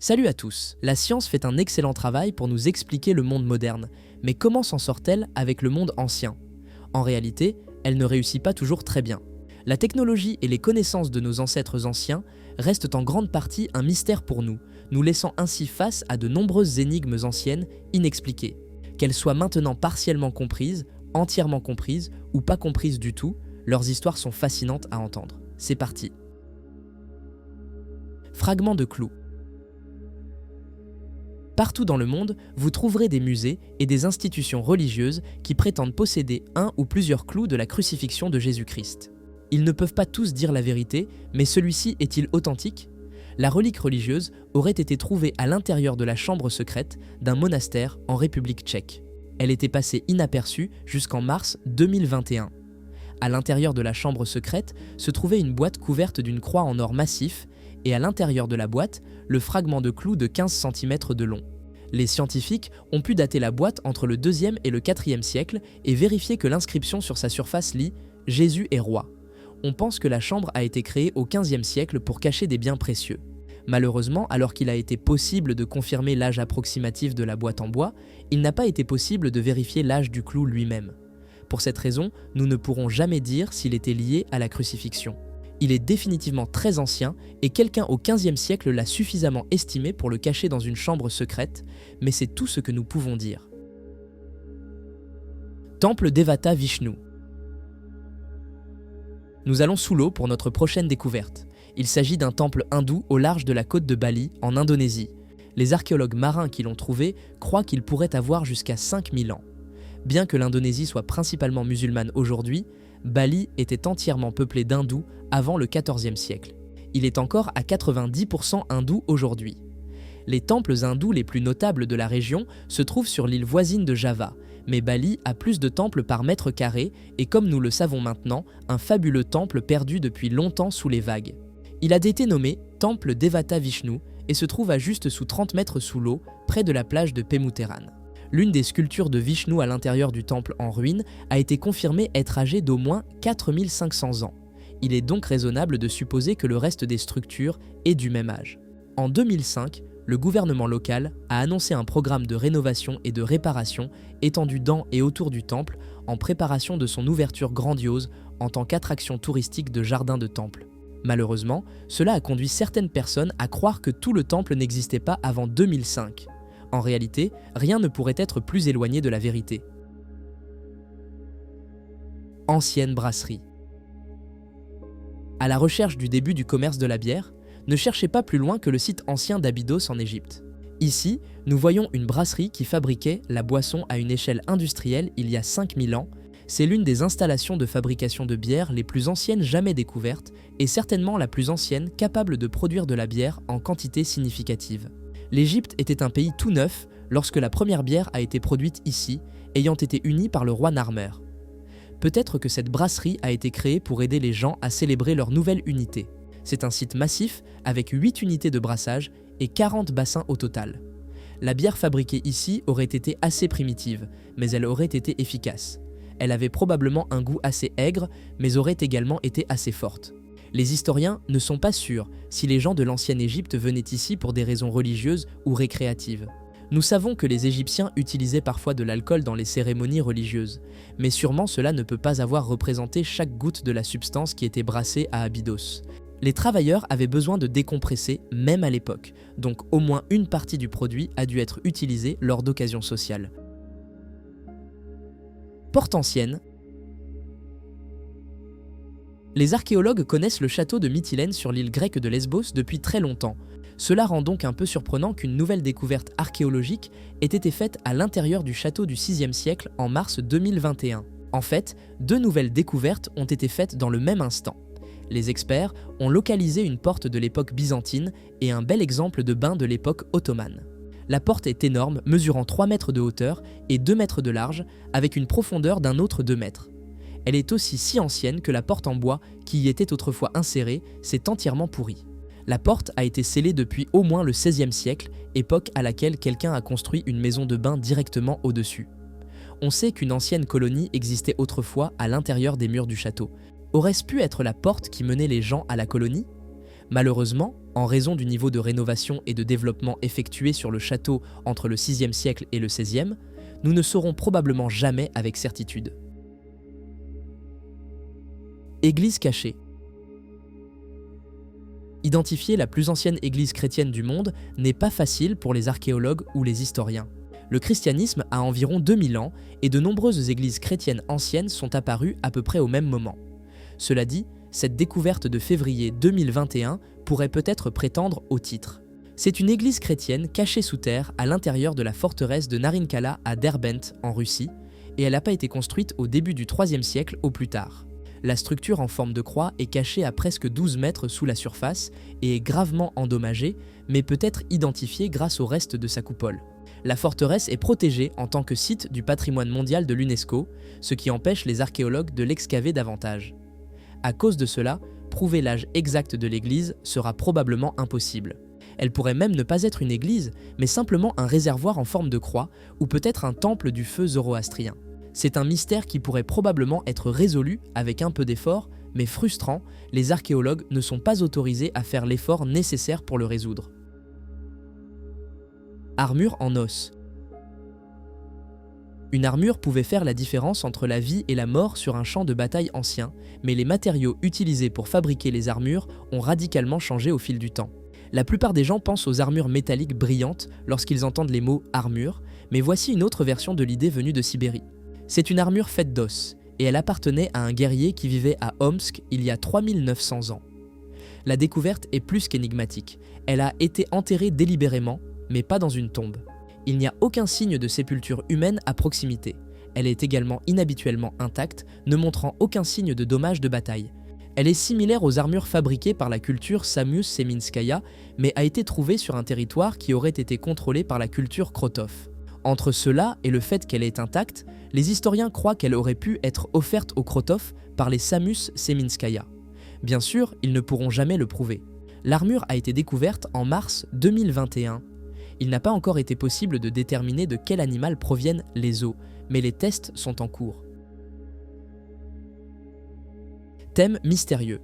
Salut à tous, la science fait un excellent travail pour nous expliquer le monde moderne, mais comment s'en sort-elle avec le monde ancien? En réalité, elle ne réussit pas toujours très bien. La technologie et les connaissances de nos ancêtres anciens restent en grande partie un mystère pour nous, nous laissant ainsi face à de nombreuses énigmes anciennes inexpliquées. Qu'elles soient maintenant partiellement comprises, entièrement comprises ou pas comprises du tout, leurs histoires sont fascinantes à entendre. C'est parti. Fragments de clous. Partout dans le monde, vous trouverez des musées et des institutions religieuses qui prétendent posséder un ou plusieurs clous de la crucifixion de Jésus-Christ. Ils ne peuvent pas tous dire la vérité, mais celui-ci est-il authentique? La relique religieuse aurait été trouvée à l'intérieur de la chambre secrète d'un monastère en République tchèque. Elle était passée inaperçue jusqu'en mars 2021. À l'intérieur de la chambre secrète se trouvait une boîte couverte d'une croix en or massif et à l'intérieur de la boîte, le fragment de clou de 15 cm de long. Les scientifiques ont pu dater la boîte entre le 2e et le 4e siècle et vérifier que l'inscription sur sa surface lit « Jésus est roi ». On pense que la chambre a été créée au 15e siècle pour cacher des biens précieux. Malheureusement, alors qu'il a été possible de confirmer l'âge approximatif de la boîte en bois, il n'a pas été possible de vérifier l'âge du clou lui-même. Pour cette raison, nous ne pourrons jamais dire s'il était lié à la crucifixion. Il est définitivement très ancien et quelqu'un au XVe siècle l'a suffisamment estimé pour le cacher dans une chambre secrète, mais c'est tout ce que nous pouvons dire. Temple Devata Vishnu. Nous allons sous l'eau pour notre prochaine découverte. Il s'agit d'un temple hindou au large de la côte de Bali, en Indonésie. Les archéologues marins qui l'ont trouvé croient qu'il pourrait avoir jusqu'à 5000 ans. Bien que l'Indonésie soit principalement musulmane aujourd'hui, Bali était entièrement peuplé d'hindous avant le XIVe siècle. Il est encore à 90% hindou aujourd'hui. Les temples hindous les plus notables de la région se trouvent sur l'île voisine de Java, mais Bali a plus de temples par mètre carré et comme nous le savons maintenant, un fabuleux temple perdu depuis longtemps sous les vagues. Il a été nommé Temple Devata Vishnu et se trouve à juste sous 30 mètres sous l'eau, près de la plage de Pemuteran. L'une des sculptures de Vishnu à l'intérieur du temple en ruine a été confirmée être âgée d'au moins 4500 ans. Il est donc raisonnable de supposer que le reste des structures est du même âge. En 2005, le gouvernement local a annoncé un programme de rénovation et de réparation étendu dans et autour du temple en préparation de son ouverture grandiose en tant qu'attraction touristique de jardin de temple. Malheureusement, cela a conduit certaines personnes à croire que tout le temple n'existait pas avant 2005. En réalité, rien ne pourrait être plus éloigné de la vérité. Ancienne brasserie. À la recherche du début du commerce de la bière, ne cherchez pas plus loin que le site ancien d'Abydos en Égypte. Ici, nous voyons une brasserie qui fabriquait la boisson à une échelle industrielle il y a 5000 ans. C'est l'une des installations de fabrication de bière les plus anciennes jamais découvertes et certainement la plus ancienne capable de produire de la bière en quantité significative. L'Égypte était un pays tout neuf lorsque la première bière a été produite ici, ayant été unie par le roi Narmer. Peut-être que cette brasserie a été créée pour aider les gens à célébrer leur nouvelle unité. C'est un site massif avec 8 unités de brassage et 40 bassins au total. La bière fabriquée ici aurait été assez primitive, mais elle aurait été efficace. Elle avait probablement un goût assez aigre, mais aurait également été assez forte. Les historiens ne sont pas sûrs si les gens de l'ancienne Égypte venaient ici pour des raisons religieuses ou récréatives. Nous savons que les Égyptiens utilisaient parfois de l'alcool dans les cérémonies religieuses, mais sûrement cela ne peut pas avoir représenté chaque goutte de la substance qui était brassée à Abydos. Les travailleurs avaient besoin de décompresser même à l'époque, donc au moins une partie du produit a dû être utilisée lors d'occasions sociales. Porte ancienne. Les archéologues connaissent le château de Mytilène sur l'île grecque de Lesbos depuis très longtemps. Cela rend donc un peu surprenant qu'une nouvelle découverte archéologique ait été faite à l'intérieur du château du 6e siècle en mars 2021. En fait, 2 nouvelles découvertes ont été faites dans le même instant. Les experts ont localisé une porte de l'époque byzantine et un bel exemple de bain de l'époque ottomane. La porte est énorme, mesurant 3 mètres de hauteur et 2 mètres de large, avec une profondeur d'un autre 2 mètres. Elle est aussi si ancienne que la porte en bois, qui y était autrefois insérée, s'est entièrement pourrie. La porte a été scellée depuis au moins le XVIe siècle, époque à laquelle quelqu'un a construit une maison de bain directement au-dessus. On sait qu'une ancienne colonie existait autrefois à l'intérieur des murs du château. Aurait-ce pu être la porte qui menait les gens à la colonie? Malheureusement, En raison du niveau de rénovation et de développement effectué sur le château entre le VIe siècle et le XVIe, nous ne saurons probablement jamais avec certitude. Église cachée. Identifier la plus ancienne église chrétienne du monde n'est pas facile pour les archéologues ou les historiens. Le christianisme a environ 2000 ans et de nombreuses églises chrétiennes anciennes sont apparues à peu près au même moment. Cela dit, cette découverte de février 2021 pourrait peut-être prétendre au titre. C'est une église chrétienne cachée sous terre à l'intérieur de la forteresse de Narinkala à Derbent, en Russie, et elle n'a pas été construite au début du IIIe siècle au plus tard. La structure en forme de croix est cachée à presque 12 mètres sous la surface et est gravement endommagée, mais peut être identifiée grâce au reste de sa coupole. La forteresse est protégée en tant que site du patrimoine mondial de l'UNESCO, ce qui empêche les archéologues de l'excaver davantage. À cause de cela, prouver l'âge exact de l'église sera probablement impossible. Elle pourrait même ne pas être une église, mais simplement un réservoir en forme de croix, ou peut-être un temple du feu zoroastrien. C'est un mystère qui pourrait probablement être résolu avec un peu d'effort, mais frustrant, les archéologues ne sont pas autorisés à faire l'effort nécessaire pour le résoudre. Armure en os. Une armure pouvait faire la différence entre la vie et la mort sur un champ de bataille ancien, mais les matériaux utilisés pour fabriquer les armures ont radicalement changé au fil du temps. La plupart des gens pensent aux armures métalliques brillantes lorsqu'ils entendent les mots « armure », mais voici une autre version de l'idée venue de Sibérie. C'est une armure faite d'os, et elle appartenait à un guerrier qui vivait à Omsk il y a 3900 ans. La découverte est plus qu'énigmatique. Elle a été enterrée délibérément, mais pas dans une tombe. Il n'y a aucun signe de sépulture humaine à proximité. Elle est également inhabituellement intacte, ne montrant aucun signe de dommage de bataille. Elle est similaire aux armures fabriquées par la culture Samus-Seminskaya, mais a été trouvée sur un territoire qui aurait été contrôlé par la culture Krotov. Entre cela et le fait qu'elle est intacte, les historiens croient qu'elle aurait pu être offerte aux Krotov par les Samus-Seminskaya. Bien sûr, ils ne pourront jamais le prouver. L'armure a été découverte en mars 2021. Il n'a pas encore été possible de déterminer de quel animal proviennent les os, mais les tests sont en cours. Thème mystérieux.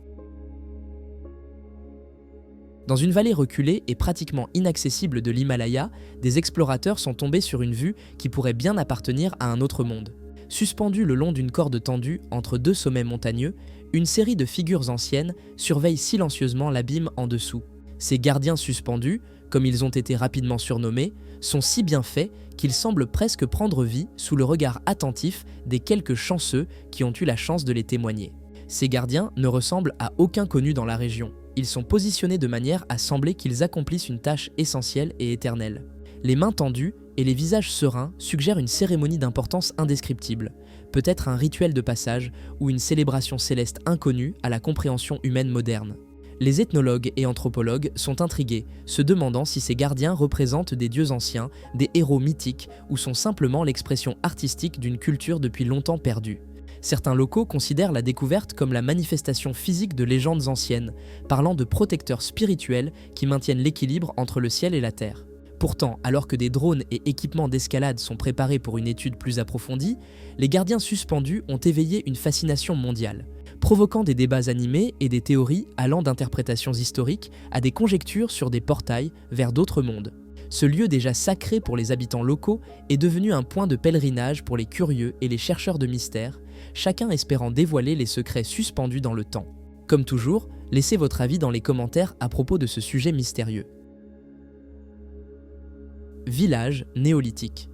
Dans une vallée reculée et pratiquement inaccessible de l'Himalaya, des explorateurs sont tombés sur une vue qui pourrait bien appartenir à un autre monde. Suspendue le long d'une corde tendue entre deux sommets montagneux, une série de figures anciennes surveille silencieusement l'abîme en dessous. Ces gardiens suspendus, comme ils ont été rapidement surnommés, sont si bien faits qu'ils semblent presque prendre vie sous le regard attentif des quelques chanceux qui ont eu la chance de les témoigner. Ces gardiens ne ressemblent à aucun connu dans la région. Ils sont positionnés de manière à sembler qu'ils accomplissent une tâche essentielle et éternelle. Les mains tendues et les visages sereins suggèrent une cérémonie d'importance indescriptible, peut-être un rituel de passage ou une célébration céleste inconnue à la compréhension humaine moderne. Les ethnologues et anthropologues sont intrigués, se demandant si ces gardiens représentent des dieux anciens, des héros mythiques ou sont simplement l'expression artistique d'une culture depuis longtemps perdue. Certains locaux considèrent la découverte comme la manifestation physique de légendes anciennes, parlant de protecteurs spirituels qui maintiennent l'équilibre entre le ciel et la terre. Pourtant, alors que des drones et équipements d'escalade sont préparés pour une étude plus approfondie, les gardiens suspendus ont éveillé une fascination mondiale, provoquant des débats animés et des théories allant d'interprétations historiques à des conjectures sur des portails vers d'autres mondes. Ce lieu déjà sacré pour les habitants locaux est devenu un point de pèlerinage pour les curieux et les chercheurs de mystères, chacun espérant dévoiler les secrets suspendus dans le temps. Comme toujours, laissez votre avis dans les commentaires à propos de ce sujet mystérieux. Village néolithique.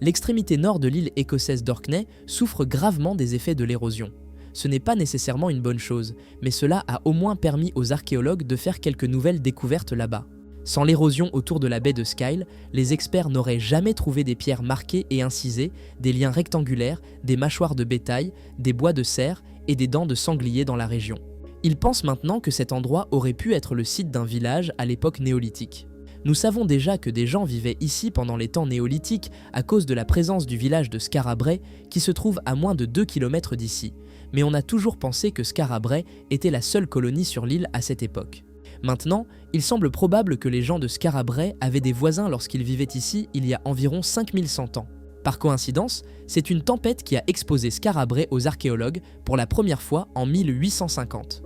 L'extrémité nord de l'île écossaise d'Orkney souffre gravement des effets de l'érosion. Ce n'est pas nécessairement une bonne chose, mais cela a au moins permis aux archéologues de faire quelques nouvelles découvertes là-bas. Sans l'érosion autour de la baie de Skyle, les experts n'auraient jamais trouvé des pierres marquées et incisées, des liens rectangulaires, des mâchoires de bétail, des bois de cerf et des dents de sanglier dans la région. Ils pensent maintenant que cet endroit aurait pu être le site d'un village à l'époque néolithique. Nous savons déjà que des gens vivaient ici pendant les temps néolithiques à cause de la présence du village de Skara Brae qui se trouve à moins de 2 km d'ici, mais on a toujours pensé que Skara Brae était la seule colonie sur l'île à cette époque. Maintenant, il semble probable que les gens de Skara Brae avaient des voisins lorsqu'ils vivaient ici il y a environ 5100 ans. Par coïncidence, c'est une tempête qui a exposé Skara Brae aux archéologues pour la première fois en 1850.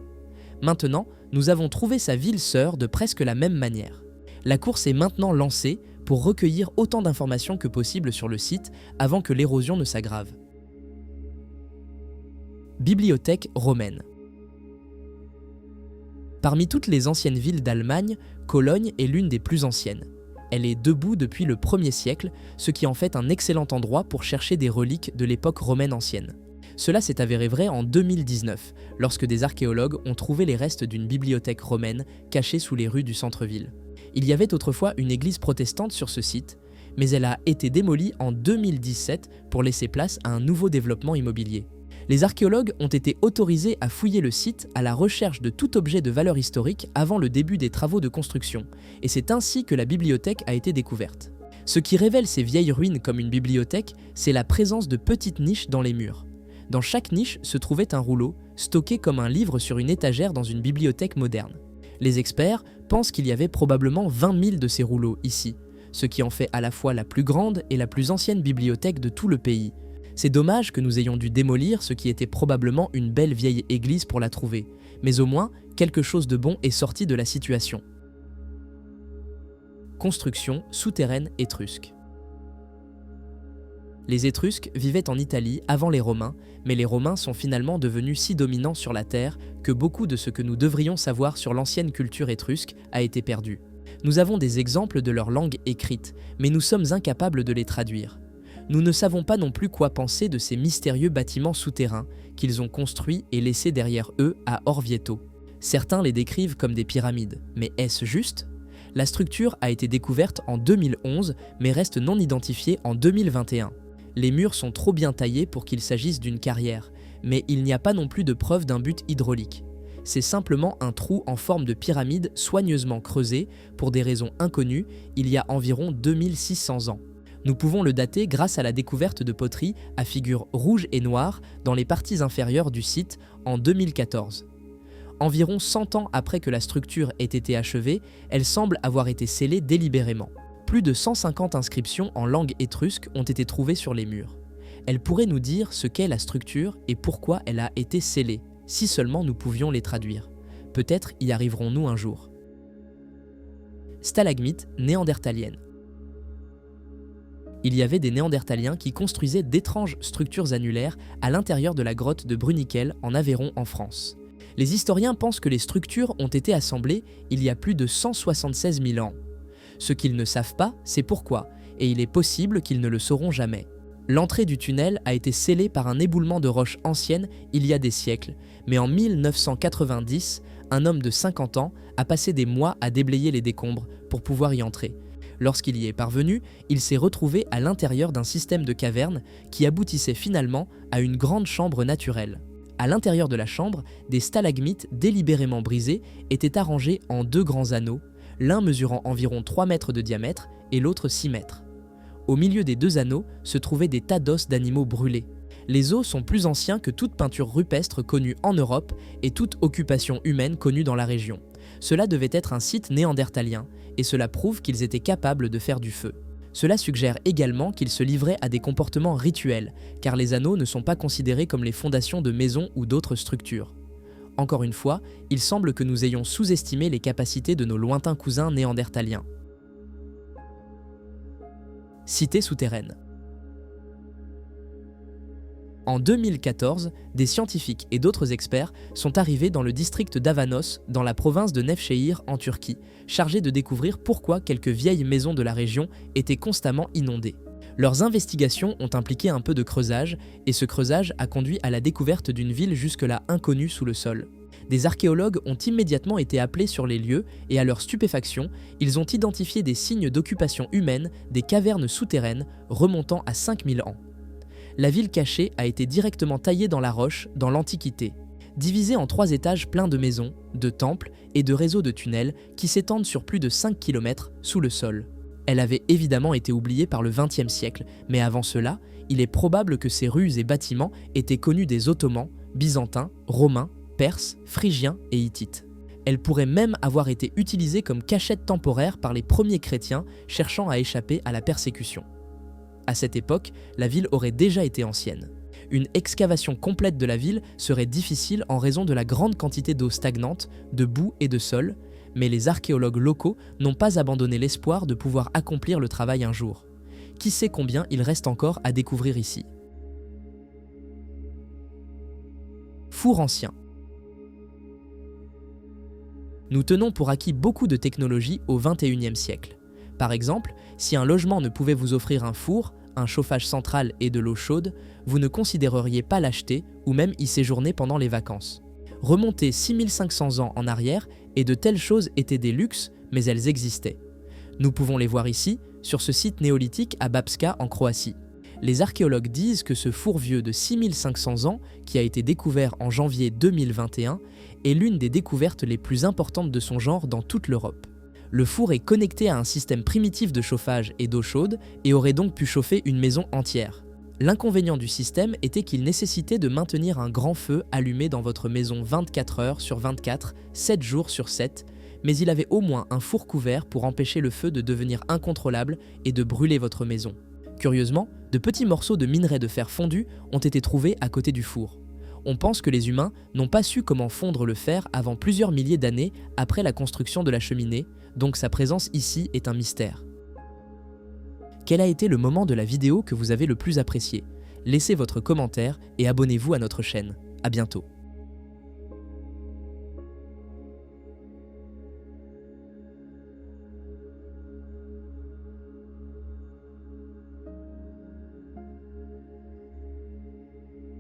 Maintenant, nous avons trouvé sa ville sœur de presque la même manière. La course est maintenant lancée pour recueillir autant d'informations que possible sur le site avant que l'érosion ne s'aggrave. Bibliothèque romaine. Parmi toutes les anciennes villes d'Allemagne, Cologne est l'une des plus anciennes. Elle est debout depuis le 1er siècle, ce qui en fait un excellent endroit pour chercher des reliques de l'époque romaine ancienne. Cela s'est avéré vrai en 2019, lorsque des archéologues ont trouvé les restes d'une bibliothèque romaine cachée sous les rues du centre-ville. Il y avait autrefois une église protestante sur ce site, mais elle a été démolie en 2017 pour laisser place à un nouveau développement immobilier. Les archéologues ont été autorisés à fouiller le site à la recherche de tout objet de valeur historique avant le début des travaux de construction, et c'est ainsi que la bibliothèque a été découverte. Ce qui révèle ces vieilles ruines comme une bibliothèque, c'est la présence de petites niches dans les murs. Dans chaque niche se trouvait un rouleau, stocké comme un livre sur une étagère dans une bibliothèque moderne. Les experts pensent qu'il y avait probablement 20 000 de ces rouleaux ici, ce qui en fait à la fois la plus grande et la plus ancienne bibliothèque de tout le pays. C'est dommage que nous ayons dû démolir ce qui était probablement une belle vieille église pour la trouver, mais au moins, quelque chose de bon est sorti de la situation. Construction souterraine étrusque. Les Étrusques vivaient en Italie avant les Romains, mais les Romains sont finalement devenus si dominants sur la terre que beaucoup de ce que nous devrions savoir sur l'ancienne culture étrusque a été perdu. Nous avons des exemples de leur langue écrite, mais nous sommes incapables de les traduire. Nous ne savons pas non plus quoi penser de ces mystérieux bâtiments souterrains qu'ils ont construits et laissés derrière eux à Orvieto. Certains les décrivent comme des pyramides, mais est-ce juste ? La structure a été découverte en 2011, mais reste non identifiée en 2021. Les murs sont trop bien taillés pour qu'il s'agisse d'une carrière, mais il n'y a pas non plus de preuve d'un but hydraulique. C'est simplement un trou en forme de pyramide soigneusement creusé, pour des raisons inconnues, il y a environ 2600 ans. Nous pouvons le dater grâce à la découverte de poteries à figures rouges et noires dans les parties inférieures du site en 2014. Environ 100 ans après que la structure ait été achevée, elle semble avoir été scellée délibérément. Plus de 150 inscriptions en langue étrusque ont été trouvées sur les murs. Elles pourraient nous dire ce qu'est la structure et pourquoi elle a été scellée, si seulement nous pouvions les traduire. Peut-être y arriverons-nous un jour. Stalagmites néandertaliennes. Il y avait des Néandertaliens qui construisaient d'étranges structures annulaires à l'intérieur de la grotte de Bruniquel en Aveyron en France. Les historiens pensent que les structures ont été assemblées il y a plus de 176 000 ans. Ce qu'ils ne savent pas, c'est pourquoi, et il est possible qu'ils ne le sauront jamais. L'entrée du tunnel a été scellée par un éboulement de roches anciennes il y a des siècles, mais en 1990, un homme de 50 ans a passé des mois à déblayer les décombres pour pouvoir y entrer. Lorsqu'il y est parvenu, il s'est retrouvé à l'intérieur d'un système de cavernes qui aboutissait finalement à une grande chambre naturelle. À l'intérieur de la chambre, des stalagmites délibérément brisés étaient arrangés en 2 grands anneaux, l'un mesurant environ 3 mètres de diamètre et l'autre 6 mètres. Au milieu des 2 anneaux se trouvaient des tas d'os d'animaux brûlés. Les os sont plus anciens que toute peinture rupestre connue en Europe et toute occupation humaine connue dans la région. Cela devait être un site néandertalien, et cela prouve qu'ils étaient capables de faire du feu. Cela suggère également qu'ils se livraient à des comportements rituels, car les anneaux ne sont pas considérés comme les fondations de maisons ou d'autres structures. Encore une fois, il semble que nous ayons sous-estimé les capacités de nos lointains cousins néandertaliens. Cité souterraine. En 2014, des scientifiques et d'autres experts sont arrivés dans le district d'Avanos, dans la province de Nevşehir en Turquie, chargés de découvrir pourquoi quelques vieilles maisons de la région étaient constamment inondées. Leurs investigations ont impliqué un peu de creusage, et ce creusage a conduit à la découverte d'une ville jusque-là inconnue sous le sol. Des archéologues ont immédiatement été appelés sur les lieux, et à leur stupéfaction, ils ont identifié des signes d'occupation humaine des cavernes souterraines remontant à 5000 ans. La ville cachée a été directement taillée dans la roche dans l'Antiquité, divisée en 3 étages pleins de maisons, de temples et de réseaux de tunnels qui s'étendent sur plus de 5 km sous le sol. Elle avait évidemment été oubliée par le XXe siècle, mais avant cela, il est probable que ces rues et bâtiments étaient connus des Ottomans, Byzantins, Romains, Perses, Phrygiens et Hittites. Elle pourrait même avoir été utilisée comme cachette temporaire par les premiers chrétiens cherchant à échapper à la persécution. À cette époque, la ville aurait déjà été ancienne. Une excavation complète de la ville serait difficile en raison de la grande quantité d'eau stagnante, de boue et de sol, mais les archéologues locaux n'ont pas abandonné l'espoir de pouvoir accomplir le travail un jour. Qui sait combien il reste encore à découvrir ici. Four ancien. Nous tenons pour acquis beaucoup de technologies au XXIe siècle. Par exemple, si un logement ne pouvait vous offrir un four, un chauffage central et de l'eau chaude, vous ne considéreriez pas l'acheter ou même y séjourner pendant les vacances. Remontez 6500 ans en arrière et de telles choses étaient des luxes, mais elles existaient. Nous pouvons les voir ici, sur ce site néolithique à Bapska en Croatie. Les archéologues disent que ce four vieux de 6500 ans, qui a été découvert en janvier 2021, est l'une des découvertes les plus importantes de son genre dans toute l'Europe. Le four est connecté à un système primitif de chauffage et d'eau chaude et aurait donc pu chauffer une maison entière. L'inconvénient du système était qu'il nécessitait de maintenir un grand feu allumé dans votre maison 24 heures sur 24, 7 jours sur 7, mais il avait au moins un four couvert pour empêcher le feu de devenir incontrôlable et de brûler votre maison. Curieusement, de petits morceaux de minerai de fer fondu ont été trouvés à côté du four. On pense que les humains n'ont pas su comment fondre le fer avant plusieurs milliers d'années après la construction de la cheminée, donc sa présence ici est un mystère. Quel a été le moment de la vidéo que vous avez le plus apprécié? Laissez votre commentaire et abonnez-vous à notre chaîne. À bientôt.